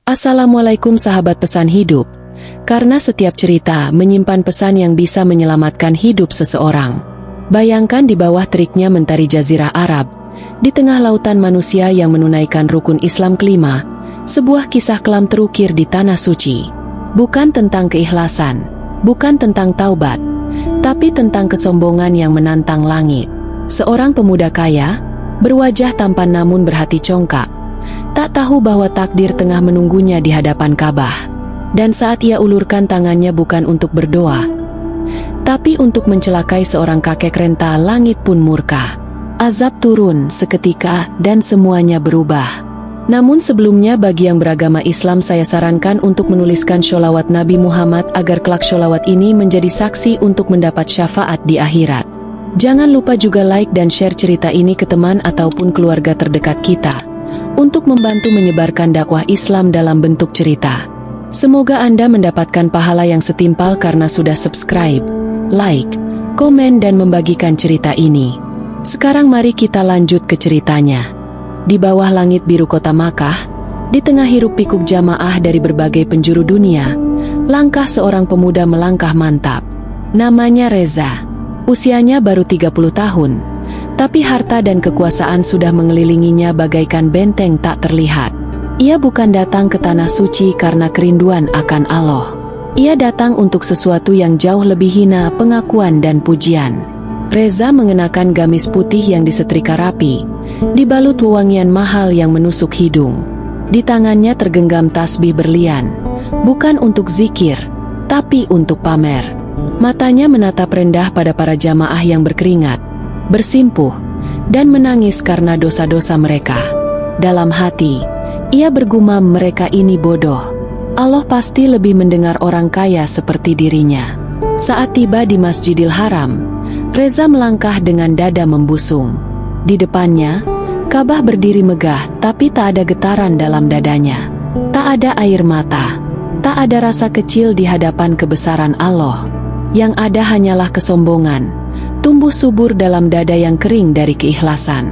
Assalamualaikum sahabat pesan hidup. Karena setiap cerita menyimpan pesan yang bisa menyelamatkan hidup seseorang. Bayangkan di bawah teriknya mentari Jazirah Arab, di tengah lautan manusia yang menunaikan rukun Islam kelima, sebuah kisah kelam terukir di tanah suci. Bukan tentang keikhlasan, bukan tentang taubat, tapi tentang kesombongan yang menantang langit. Seorang pemuda kaya, berwajah tampan namun berhati congkak, tak tahu bahwa takdir tengah menunggunya di hadapan Ka'bah. Dan saat ia ulurkan tangannya bukan untuk berdoa, tapi untuk mencelakai seorang kakek renta, langit pun murka. Azab turun seketika dan semuanya berubah. Namun sebelumnya bagi yang beragama Islam saya sarankan untuk menuliskan sholawat Nabi Muhammad agar kelak sholawat ini menjadi saksi untuk mendapat syafaat di akhirat. Jangan lupa juga like dan share cerita ini ke teman ataupun keluarga terdekat kita, untuk membantu menyebarkan dakwah Islam dalam bentuk cerita. Semoga Anda mendapatkan pahala yang setimpal karena sudah subscribe, like, komen dan membagikan cerita ini. Sekarang mari kita lanjut ke ceritanya. Di bawah langit biru kota Makkah, di tengah hiruk pikuk jamaah dari berbagai penjuru dunia, langkah seorang pemuda melangkah mantap. Namanya Reza. Usianya baru 30 tahun. Tapi harta dan kekuasaan sudah mengelilinginya bagaikan benteng tak terlihat. Ia bukan datang ke tanah suci karena kerinduan akan Allah. Ia datang untuk sesuatu yang jauh lebih hina, pengakuan dan pujian. Reza mengenakan gamis putih yang disetrika rapi, dibalut wewangian mahal yang menusuk hidung. Di tangannya tergenggam tasbih berlian, bukan untuk zikir, tapi untuk pamer. Matanya menatap rendah pada para jamaah yang berkeringat, bersimpuh, dan menangis karena dosa-dosa mereka. Dalam hati, ia bergumam mereka ini bodoh. Allah pasti lebih mendengar orang kaya seperti dirinya. Saat tiba di Masjidil Haram, Reza melangkah dengan dada membusung. Di depannya, Ka'bah berdiri megah tapi tak ada getaran dalam dadanya. Tak ada air mata, tak ada rasa kecil di hadapan kebesaran Allah. Yang ada hanyalah kesombongan, tumbuh subur dalam dada yang kering dari keikhlasan.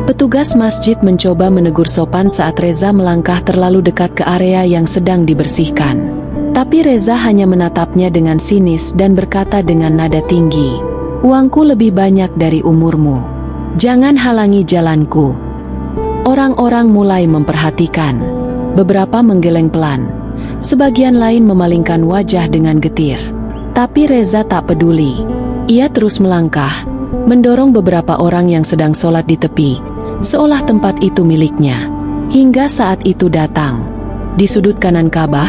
Petugas masjid mencoba menegur sopan saat Reza melangkah terlalu dekat ke area yang sedang dibersihkan. Tapi Reza hanya menatapnya dengan sinis dan berkata dengan nada tinggi, "Uangku lebih banyak dari umurmu. Jangan halangi jalanku." Orang-orang mulai memperhatikan. Beberapa menggeleng pelan, sebagian lain memalingkan wajah dengan getir. Tapi Reza tak peduli. Ia terus melangkah, mendorong beberapa orang yang sedang sholat di tepi, seolah tempat itu miliknya. Hingga saat itu datang. Di sudut kanan Ka'bah,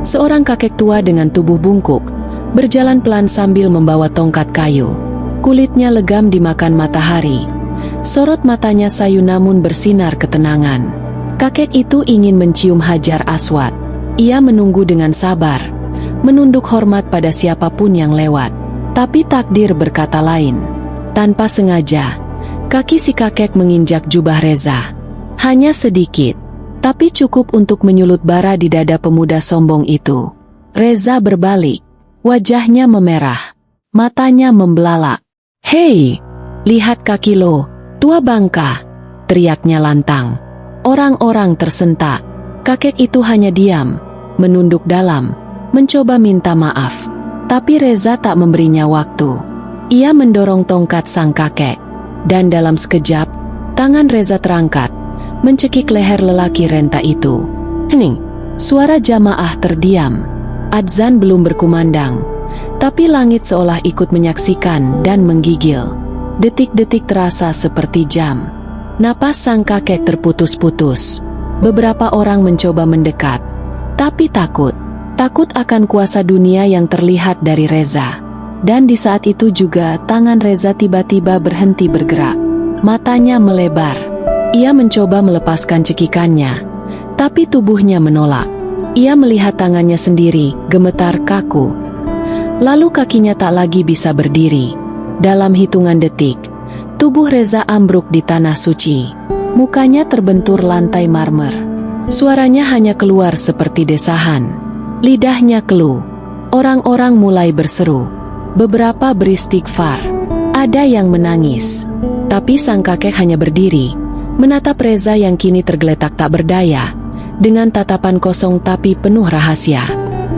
seorang kakek tua dengan tubuh bungkuk, berjalan pelan sambil membawa tongkat kayu. Kulitnya legam dimakan matahari. Sorot matanya sayu namun bersinar ketenangan. Kakek itu ingin mencium Hajar Aswad. Ia menunggu dengan sabar, menunduk hormat pada siapapun yang lewat. Tapi takdir berkata lain. Tanpa sengaja, kaki si kakek menginjak jubah Reza. Hanya sedikit, tapi cukup untuk menyulut bara di dada pemuda sombong itu. Reza berbalik, wajahnya memerah, matanya membelalak. "Hei, lihat kaki lo, tua bangka!" teriaknya lantang. Orang-orang tersentak. Kakek itu hanya diam, menunduk dalam, mencoba minta maaf. Tapi Reza tak memberinya waktu. Ia mendorong tongkat sang kakek, dan dalam sekejap, tangan Reza terangkat, mencekik leher lelaki renta itu. Hening! Suara jamaah terdiam. Adzan belum berkumandang, tapi langit seolah ikut menyaksikan dan menggigil. Detik-detik terasa seperti jam. Napas sang kakek terputus-putus. Beberapa orang mencoba mendekat, tapi takut akan kuasa dunia yang terlihat dari Reza. Dan di saat itu juga tangan Reza tiba-tiba berhenti bergerak. Matanya melebar. Ia mencoba melepaskan cekikannya, tapi tubuhnya menolak. Ia melihat tangannya sendiri, gemetar kaku. Lalu kakinya tak lagi bisa berdiri. Dalam hitungan detik, tubuh Reza ambruk di tanah suci. Mukanya terbentur lantai marmer. Suaranya hanya keluar seperti desahan. Lidahnya keluh. Orang-orang mulai berseru. Beberapa beristighfar. Ada yang menangis. Tapi sang kakek hanya berdiri, menatap Reza yang kini tergeletak tak berdaya. dengan tatapan kosong tapi penuh rahasia.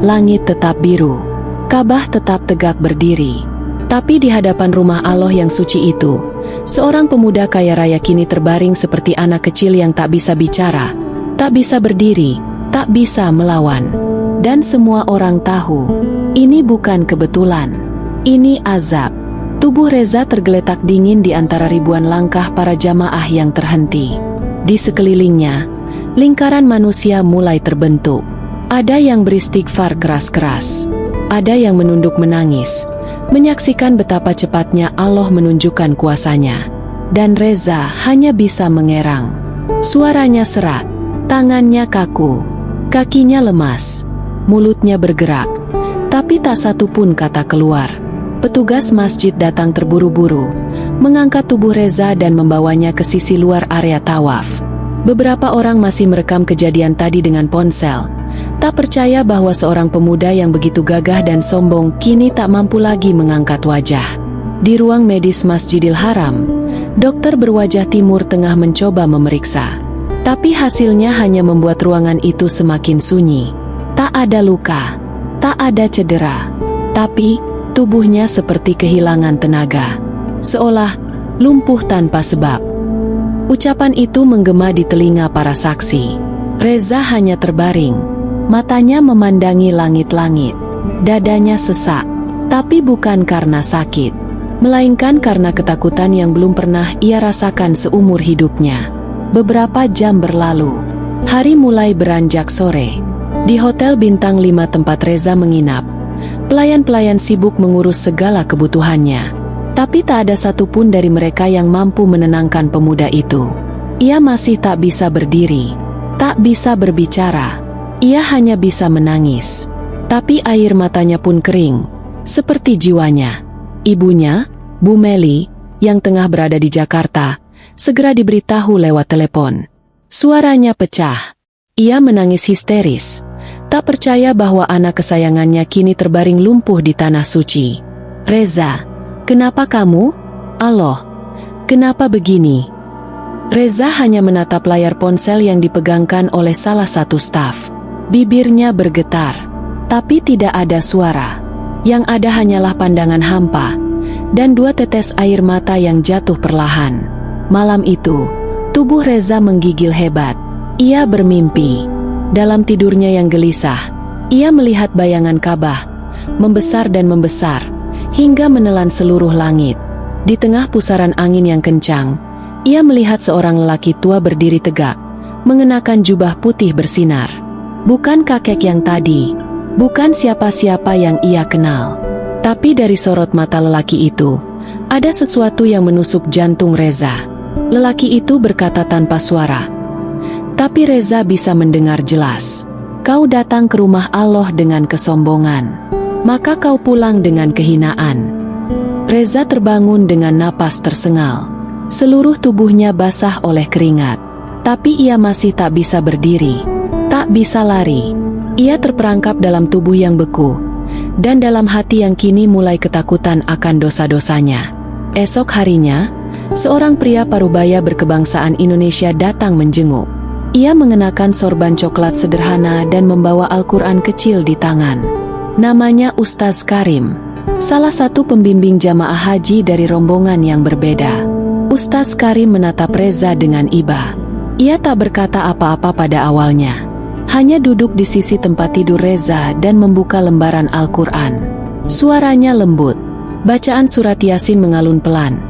Langit tetap biru, Ka'bah tetap tegak berdiri. Tapi di hadapan rumah Allah yang suci itu, seorang pemuda kaya raya kini terbaring seperti anak kecil yang tak bisa bicara, tak bisa berdiri, tak bisa melawan. Dan semua orang tahu, ini bukan kebetulan, ini azab. Tubuh Reza tergeletak dingin di antara ribuan langkah para jamaah yang terhenti. Di sekelilingnya, lingkaran manusia mulai terbentuk. Ada yang beristighfar keras-keras, ada yang menunduk menangis, menyaksikan betapa cepatnya Allah menunjukkan kuasanya. Dan Reza hanya bisa mengerang. Suaranya serak, tangannya kaku, kakinya lemas, mulutnya bergerak, tapi tak satu pun kata keluar. Petugas masjid datang terburu-buru, mengangkat tubuh Reza dan membawanya ke sisi luar area tawaf. Beberapa orang masih merekam kejadian tadi dengan ponsel, tak percaya bahwa seorang pemuda yang begitu gagah dan sombong kini tak mampu lagi mengangkat wajah. Di ruang medis Masjidil Haram, dokter berwajah timur tengah mencoba memeriksa. Tapi hasilnya hanya membuat ruangan itu semakin sunyi. Tak ada luka, tak ada cedera, tapi tubuhnya seperti kehilangan tenaga, seolah lumpuh tanpa sebab. Ucapan itu menggema di telinga para saksi. Reza hanya terbaring, matanya memandangi langit-langit, dadanya sesak, tapi bukan karena sakit, melainkan karena ketakutan yang belum pernah ia rasakan seumur hidupnya. Beberapa jam berlalu, hari mulai beranjak sore. Di hotel bintang 5 tempat Reza menginap, pelayan-pelayan sibuk mengurus segala kebutuhannya. Tapi tak ada satupun dari mereka yang mampu menenangkan pemuda itu. Ia masih tak bisa berdiri, tak bisa berbicara. Ia hanya bisa menangis. Tapi air matanya pun kering, seperti jiwanya. Ibunya, Bu Meli, yang tengah berada di Jakarta, segera diberitahu lewat telepon. Suaranya pecah. Ia menangis histeris, tak percaya bahwa anak kesayangannya kini terbaring lumpuh di tanah suci. Reza, kenapa kamu? Allah, kenapa begini? Reza hanya menatap layar ponsel yang dipegangkan oleh salah satu staf. Bibirnya bergetar, tapi tidak ada suara. Yang ada hanyalah pandangan hampa, dan 2 tetes air mata yang jatuh perlahan. Malam itu, tubuh Reza menggigil hebat. Ia bermimpi. Dalam tidurnya yang gelisah, ia melihat bayangan Ka'bah, membesar dan membesar, hingga menelan seluruh langit. Di tengah pusaran angin yang kencang, ia melihat seorang lelaki tua berdiri tegak, mengenakan jubah putih bersinar. Bukan kakek yang tadi, bukan siapa-siapa yang ia kenal. Tapi dari sorot mata lelaki itu, ada sesuatu yang menusuk jantung Reza. Lelaki itu berkata tanpa suara, tapi Reza bisa mendengar jelas. Kau datang ke rumah Allah dengan kesombongan, maka kau pulang dengan kehinaan. Reza terbangun dengan napas tersengal. Seluruh tubuhnya basah oleh keringat. Tapi ia masih tak bisa berdiri, tak bisa lari. Ia terperangkap dalam tubuh yang beku, dan dalam hati yang kini mulai ketakutan akan dosa-dosanya. Esok harinya, seorang pria parubaya berkebangsaan Indonesia datang menjenguk. Ia mengenakan sorban coklat sederhana dan membawa Al-Quran kecil di tangan. Namanya Ustaz Karim, salah satu pembimbing jamaah haji dari rombongan yang berbeda. Ustaz Karim menatap Reza dengan iba. Ia tak berkata apa-apa pada awalnya, hanya duduk di sisi tempat tidur Reza dan membuka lembaran Al-Quran. Suaranya lembut, bacaan surat Yasin mengalun pelan.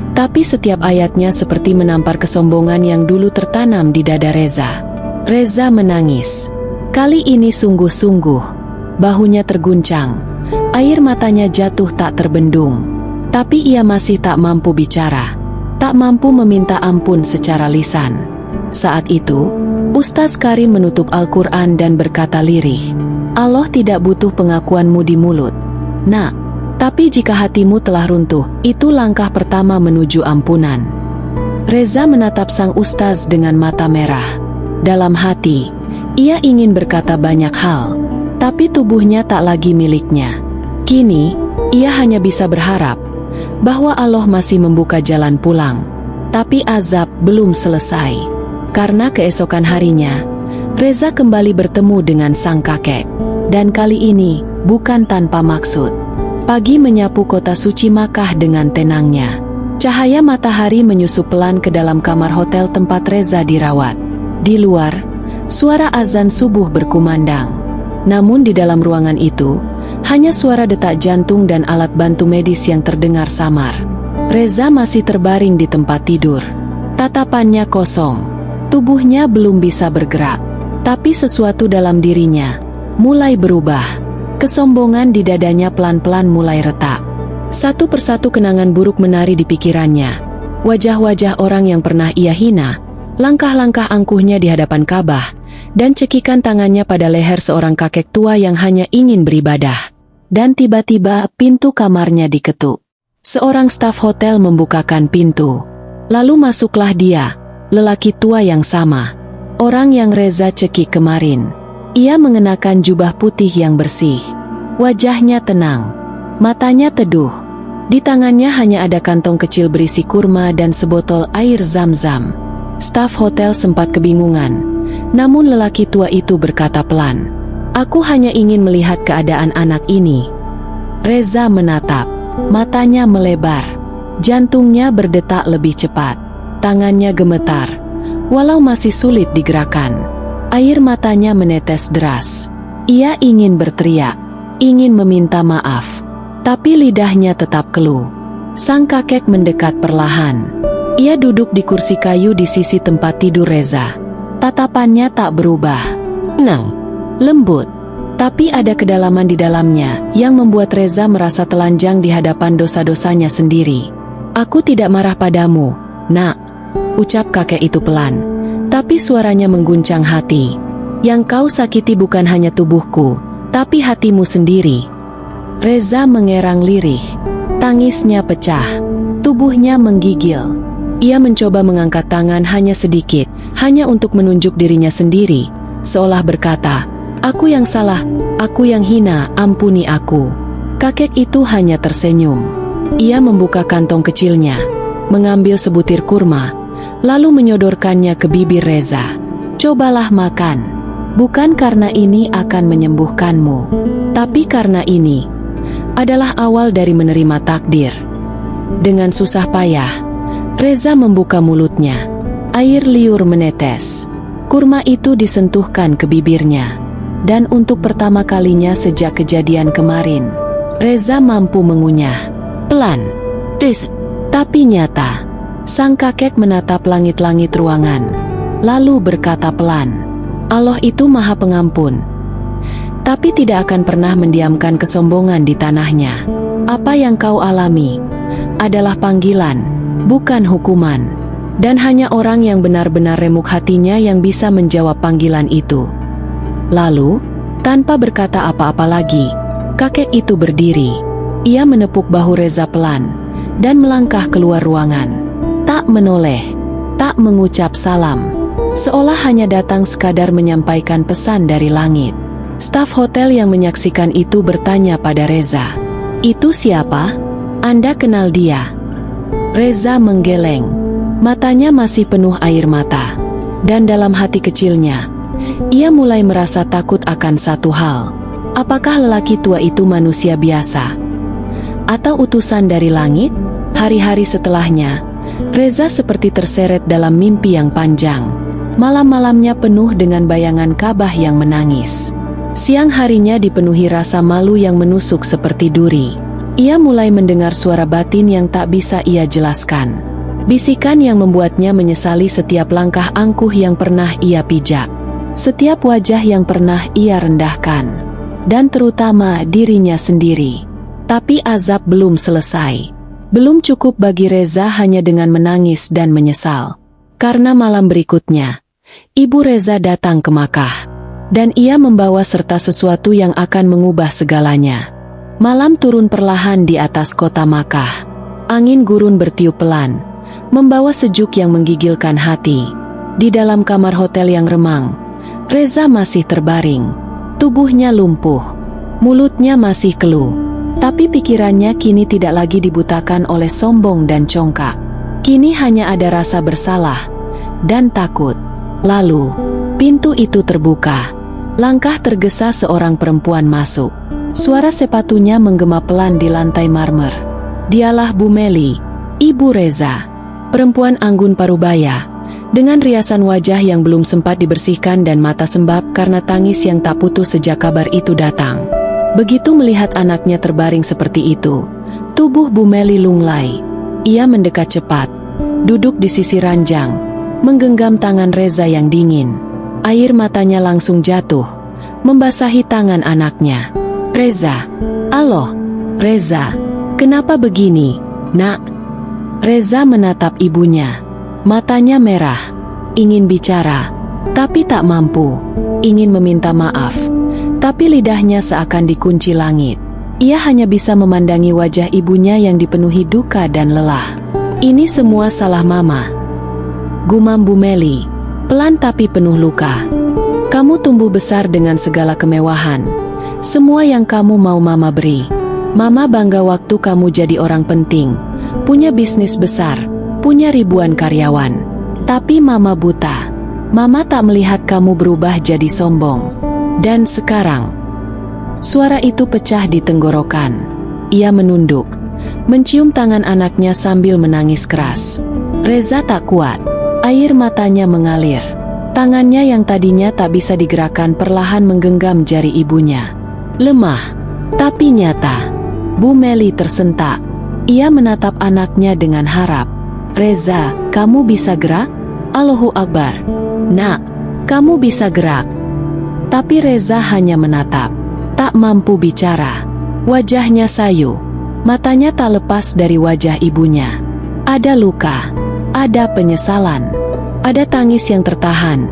Tapi setiap ayatnya seperti menampar kesombongan yang dulu tertanam di dada Reza. Reza menangis. Kali ini sungguh-sungguh. Bahunya terguncang. Air matanya jatuh tak terbendung. Tapi ia masih tak mampu bicara. Tak mampu meminta ampun secara lisan. Saat itu, Ustaz Karim menutup Al-Quran dan berkata lirih, Allah tidak butuh pengakuanmu di mulut, Nak. Tapi jika hatimu telah runtuh, itu langkah pertama menuju ampunan. Reza menatap sang ustaz dengan mata merah. Dalam hati, ia ingin berkata banyak hal, tapi tubuhnya tak lagi miliknya. Kini, ia hanya bisa berharap bahwa Allah masih membuka jalan pulang. Tapi azab belum selesai. Karena keesokan harinya, Reza kembali bertemu dengan sang kakek. Dan kali ini, bukan tanpa maksud. Pagi menyapu kota suci Makkah dengan tenangnya. Cahaya matahari menyusup pelan ke dalam kamar hotel tempat Reza dirawat. Di luar, suara azan subuh berkumandang. Namun di dalam ruangan itu, hanya suara detak jantung dan alat bantu medis yang terdengar samar. Reza masih terbaring di tempat tidur. Tatapannya kosong. Tubuhnya belum bisa bergerak. Tapi sesuatu dalam dirinya mulai berubah. Kesombongan di dadanya pelan-pelan mulai retak. Satu persatu kenangan buruk menari di pikirannya. Wajah-wajah orang yang pernah ia hina, langkah-langkah angkuhnya di hadapan Ka'bah, dan cekikan tangannya pada leher seorang kakek tua yang hanya ingin beribadah. Dan tiba-tiba pintu kamarnya diketuk. Seorang staf hotel membukakan pintu. Lalu masuklah dia, lelaki tua yang sama. Orang yang Reza cekik kemarin. Ia mengenakan jubah putih yang bersih. Wajahnya tenang. Matanya teduh. Di tangannya hanya ada kantong kecil berisi kurma dan sebotol air zam-zam. Staf hotel sempat kebingungan. Namun lelaki tua itu berkata pelan, "Aku hanya ingin melihat keadaan anak ini." Reza menatap. Matanya melebar. Jantungnya berdetak lebih cepat. Tangannya gemetar. Walau masih sulit digerakkan. Air matanya menetes deras. Ia ingin berteriak, ingin meminta maaf. Tapi lidahnya tetap keluh. Sang kakek mendekat perlahan. Ia duduk di kursi kayu di sisi tempat tidur Reza. Tatapannya tak berubah. Tenang, lembut. Tapi ada kedalaman di dalamnya yang membuat Reza merasa telanjang di hadapan dosa-dosanya sendiri. "Aku tidak marah padamu, nak," ucap kakek itu pelan. Tapi suaranya mengguncang hati. "Yang kau sakiti bukan hanya tubuhku, tapi hatimu sendiri." Reza mengerang lirih. Tangisnya pecah. Tubuhnya menggigil. Ia mencoba mengangkat tangan hanya sedikit, hanya untuk menunjuk dirinya sendiri, seolah berkata, "Aku yang salah, aku yang hina, ampuni aku." Kakek itu hanya tersenyum. Ia membuka kantong kecilnya, mengambil sebutir kurma, lalu menyodorkannya ke bibir Reza. "Cobalah makan. Bukan karena ini akan menyembuhkanmu, tapi karena ini adalah awal dari menerima takdir." Dengan susah payah, Reza membuka mulutnya. Air liur menetes. Kurma itu disentuhkan ke bibirnya. Dan untuk pertama kalinya sejak kejadian kemarin, Reza mampu mengunyah. Pelan, tapi nyata. Sang kakek menatap langit-langit ruangan, lalu berkata pelan, "Allah itu Maha Pengampun, tapi tidak akan pernah mendiamkan kesombongan di tanahnya. Apa yang kau alami adalah panggilan, bukan hukuman. Dan hanya orang yang benar-benar remuk hatinya yang bisa menjawab panggilan itu." Lalu, tanpa berkata apa-apa lagi, kakek itu berdiri. Ia menepuk bahu Reza pelan, dan melangkah keluar ruangan. Tak menoleh, tak mengucap salam. Seolah hanya datang sekadar menyampaikan pesan dari langit. Staf hotel yang menyaksikan itu bertanya pada Reza, "Itu siapa? Anda kenal dia?" Reza menggeleng. Matanya masih penuh air mata. Dan dalam hati kecilnya, ia mulai merasa takut akan satu hal. Apakah lelaki tua itu manusia biasa? Atau utusan dari langit? Hari-hari setelahnya, Reza seperti terseret dalam mimpi yang panjang. Malam-malamnya penuh dengan bayangan Ka'bah yang menangis. Siang harinya dipenuhi rasa malu yang menusuk seperti duri. Ia mulai mendengar suara batin yang tak bisa ia jelaskan. Bisikan yang membuatnya menyesali setiap langkah angkuh yang pernah ia pijak. Setiap wajah yang pernah ia rendahkan. Dan terutama dirinya sendiri. Tapi azab belum selesai. Belum cukup bagi Reza hanya dengan menangis dan menyesal. Karena malam berikutnya, ibu Reza datang ke Makkah. Dan ia membawa serta sesuatu yang akan mengubah segalanya. Malam turun perlahan di atas kota Makkah. Angin gurun bertiup pelan, membawa sejuk yang menggigilkan hati. Di dalam kamar hotel yang remang, Reza masih terbaring. Tubuhnya lumpuh, mulutnya masih keluh. Tapi pikirannya kini tidak lagi dibutakan oleh sombong dan congkak. Kini hanya ada rasa bersalah dan takut. Lalu, Pintu itu terbuka. Langkah tergesa seorang perempuan masuk. Suara sepatunya menggema pelan di lantai marmer. Dialah Bu Meli, Ibu Reza. Perempuan anggun parubaya, dengan riasan wajah yang belum sempat dibersihkan dan mata sembab karena tangis yang tak putus sejak kabar itu datang. Begitu melihat anaknya terbaring seperti itu, tubuh Bu Meli lunglai. Ia mendekat cepat, duduk di sisi ranjang, menggenggam tangan Reza yang dingin. Air matanya langsung jatuh, membasahi tangan anaknya. Reza, aloh, Reza, kenapa begini, nak? Reza menatap ibunya, matanya merah, ingin bicara, tapi tak mampu, ingin meminta maaf, tapi lidahnya seakan dikunci langit. Ia hanya bisa memandangi wajah ibunya yang dipenuhi duka dan lelah. Ini semua salah Mama, gumam Bu Meli, pelan tapi penuh luka. Kamu tumbuh besar dengan segala kemewahan, semua yang kamu mau Mama beri. Mama bangga waktu kamu jadi orang penting, punya bisnis besar, punya ribuan karyawan. Tapi Mama buta. Mama tak melihat kamu berubah jadi sombong. Dan sekarang, suara itu pecah di tenggorokan. Ia menunduk, mencium tangan anaknya sambil menangis keras. Reza tak kuat, air matanya mengalir. Tangannya yang tadinya tak bisa digerakkan perlahan menggenggam jari ibunya. Lemah, tapi nyata. Bu Meli tersentak. Ia menatap anaknya dengan harap. Reza, kamu bisa gerak? Allahu Akbar. Nak, kamu bisa gerak. Tapi Reza hanya menatap, tak mampu bicara. Wajahnya sayu, matanya tak lepas dari wajah ibunya. Ada luka, ada penyesalan, ada tangis yang tertahan,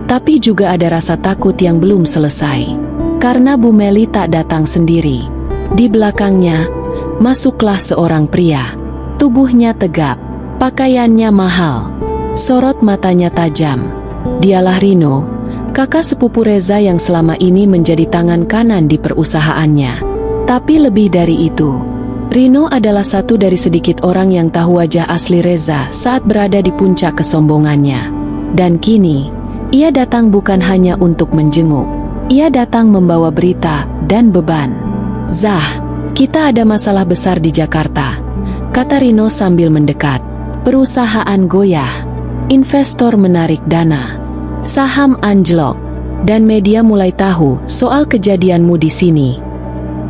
tapi juga ada rasa takut yang belum selesai. Karena Bu Meli tak datang sendiri. Di belakangnya, masuklah seorang pria. Tubuhnya tegap, pakaiannya mahal, sorot matanya tajam. Dialah Rino, kakak sepupu Reza yang selama ini menjadi tangan kanan di perusahaannya. Tapi lebih dari itu, Rino adalah satu dari sedikit orang yang tahu wajah asli Reza saat berada di puncak kesombongannya. Dan kini, ia datang bukan hanya untuk menjenguk. Ia datang membawa berita dan beban. Zah, kita ada masalah besar di Jakarta, kata Rino sambil mendekat. Perusahaan goyah, investor menarik dana, saham anjlok, dan media mulai tahu soal kejadianmu di sini.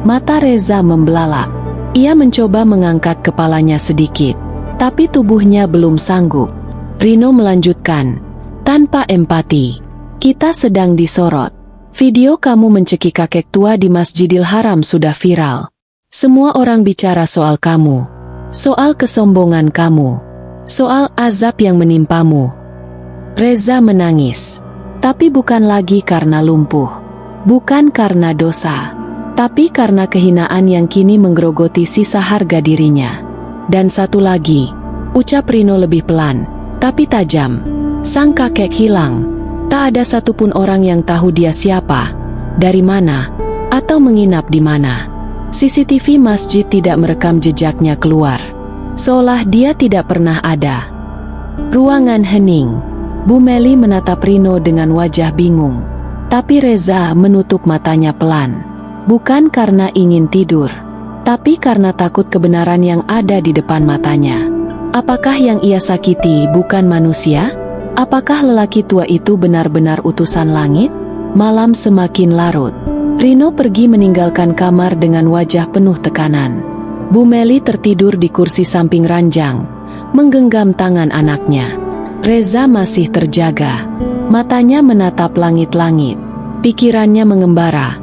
Mata Reza membelalak. Ia mencoba mengangkat kepalanya sedikit, tapi tubuhnya belum sanggup. Rino melanjutkan, tanpa empati. Kita sedang disorot. Video kamu mencekik kakek tua di Masjidil Haram sudah viral. Semua orang bicara soal kamu, soal kesombongan kamu, soal azab yang menimpamu. Reza menangis, tapi bukan lagi karena lumpuh, bukan karena dosa, tapi karena kehinaan yang kini menggerogoti sisa harga dirinya. Dan satu lagi, ucap Rino lebih pelan, tapi tajam. Sang kakek hilang. Tak ada satupun orang yang tahu dia siapa, dari mana, atau menginap di mana. CCTV masjid tidak merekam jejaknya keluar, seolah dia tidak pernah ada. Ruangan hening. Bu Meli menatap Rino dengan wajah bingung. Tapi Reza menutup matanya pelan. Bukan karena ingin tidur, tapi karena takut kebenaran yang ada di depan matanya. Apakah yang ia sakiti bukan manusia? Apakah lelaki tua itu benar-benar utusan langit? Malam semakin larut. Rino pergi meninggalkan kamar dengan wajah penuh tekanan. Bu Meli tertidur di kursi samping ranjang, menggenggam tangan anaknya. Reza masih terjaga. Matanya menatap langit-langit. Pikirannya mengembara,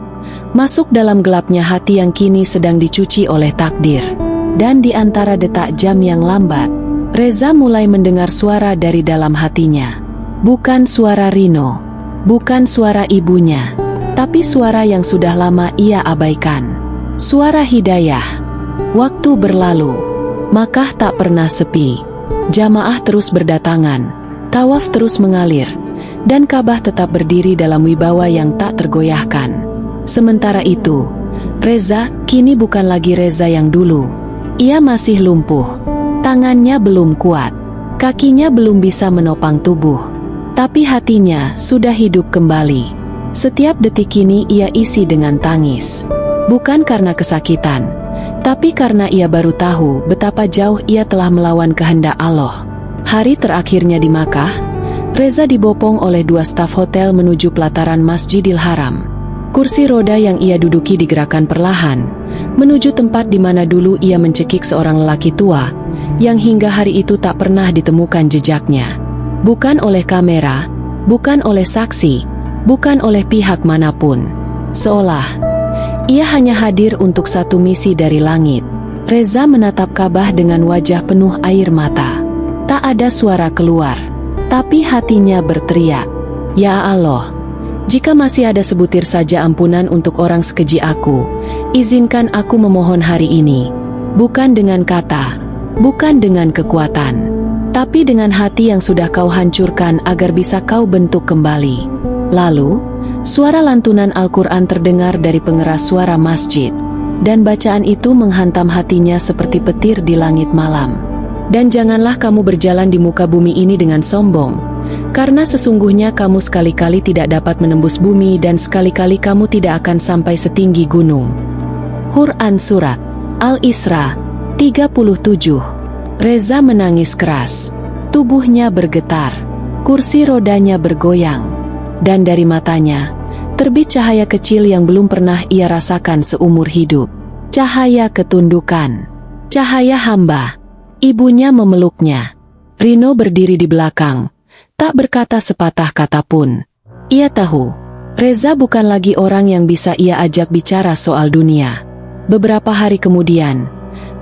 masuk dalam gelapnya hati yang kini sedang dicuci oleh takdir. Dan di antara detak jam yang lambat, Reza mulai mendengar suara dari dalam hatinya. Bukan suara Rino, bukan suara ibunya, tapi suara yang sudah lama ia abaikan. Suara hidayah. Waktu berlalu, Makkah tak pernah sepi. Jamaah terus berdatangan, tawaf terus mengalir, dan Ka'bah tetap berdiri dalam wibawa yang tak tergoyahkan. Sementara itu, Reza kini bukan lagi Reza yang dulu. Ia masih lumpuh. Tangannya belum kuat, kakinya belum bisa menopang tubuh. Tapi hatinya sudah hidup kembali. Setiap detik ini ia isi dengan tangis. Bukan karena kesakitan, tapi karena ia baru tahu betapa jauh ia telah melawan kehendak Allah. Hari terakhirnya di Makkah, Reza dibopong oleh 2 staf hotel menuju pelataran Masjidil Haram. Kursi roda yang ia duduki digerakkan perlahan, menuju tempat di mana dulu ia mencekik seorang lelaki tua, yang hingga hari itu tak pernah ditemukan jejaknya. Bukan oleh kamera, bukan oleh saksi, bukan oleh pihak manapun. Seolah ia hanya hadir untuk satu misi dari langit. Reza menatap Ka'bah dengan wajah penuh air mata. Tak ada suara keluar, tapi hatinya berteriak, "Ya Allah, jika masih ada sebutir saja ampunan untuk orang sekeji aku, izinkan aku memohon hari ini, bukan dengan kata, bukan dengan kekuatan, tapi dengan hati yang sudah kau hancurkan agar bisa kau bentuk kembali." Lalu, suara lantunan Al-Quran terdengar dari pengeras suara masjid, dan bacaan itu menghantam hatinya seperti petir di langit malam. "Dan janganlah kamu berjalan di muka bumi ini dengan sombong, karena sesungguhnya kamu sekali-kali tidak dapat menembus bumi dan sekali-kali kamu tidak akan sampai setinggi gunung." Quran Surat Al-Isra 37. Reza menangis keras. Tubuhnya bergetar, kursi rodanya bergoyang, dan dari matanya terbit cahaya kecil yang belum pernah ia rasakan seumur hidup. Cahaya ketundukan, cahaya hamba. Ibunya memeluknya. Rino berdiri di belakang, tak berkata sepatah kata pun. Ia tahu, Reza bukan lagi orang yang bisa ia ajak bicara soal dunia. Beberapa hari kemudian,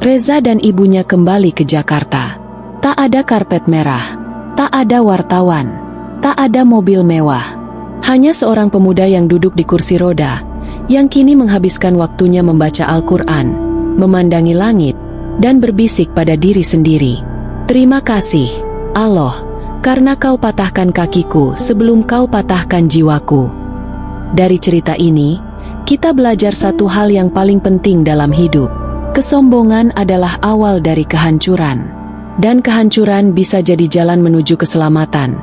Reza dan ibunya kembali ke Jakarta. Tak ada karpet merah, tak ada wartawan, tak ada mobil mewah. Hanya seorang pemuda yang duduk di kursi roda, yang kini menghabiskan waktunya membaca Al-Quran, memandangi langit, dan berbisik pada diri sendiri. "Terima kasih, Allah, karena kau patahkan kakiku sebelum kau patahkan jiwaku." Dari cerita ini, kita belajar satu hal yang paling penting dalam hidup. Kesombongan adalah awal dari kehancuran. Dan kehancuran bisa jadi jalan menuju keselamatan,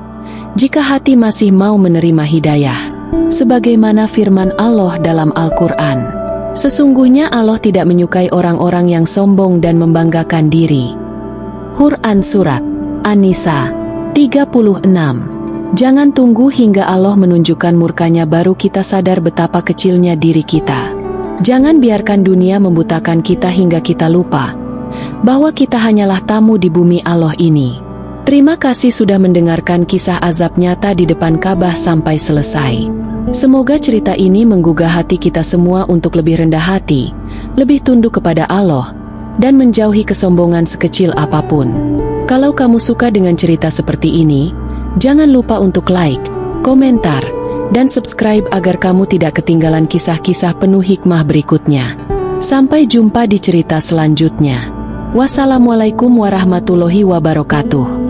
jika hati masih mau menerima hidayah. Sebagaimana firman Allah dalam Al-Quran, "Sesungguhnya Allah tidak menyukai orang-orang yang sombong dan membanggakan diri." Quran Surat An-Nisa 36. Jangan tunggu hingga Allah menunjukkan murkanya baru kita sadar betapa kecilnya diri kita. Jangan biarkan dunia membutakan kita hingga kita lupa bahwa kita hanyalah tamu di bumi Allah ini. Terima kasih sudah mendengarkan kisah azab nyata di depan Ka'bah sampai selesai. Semoga cerita ini menggugah hati kita semua untuk lebih rendah hati, lebih tunduk kepada Allah, dan menjauhi kesombongan sekecil apapun. Kalau kamu suka dengan cerita seperti ini, jangan lupa untuk like, komentar, dan subscribe agar kamu tidak ketinggalan kisah-kisah penuh hikmah berikutnya. Sampai jumpa di cerita selanjutnya. Wassalamualaikum warahmatullahi wabarakatuh.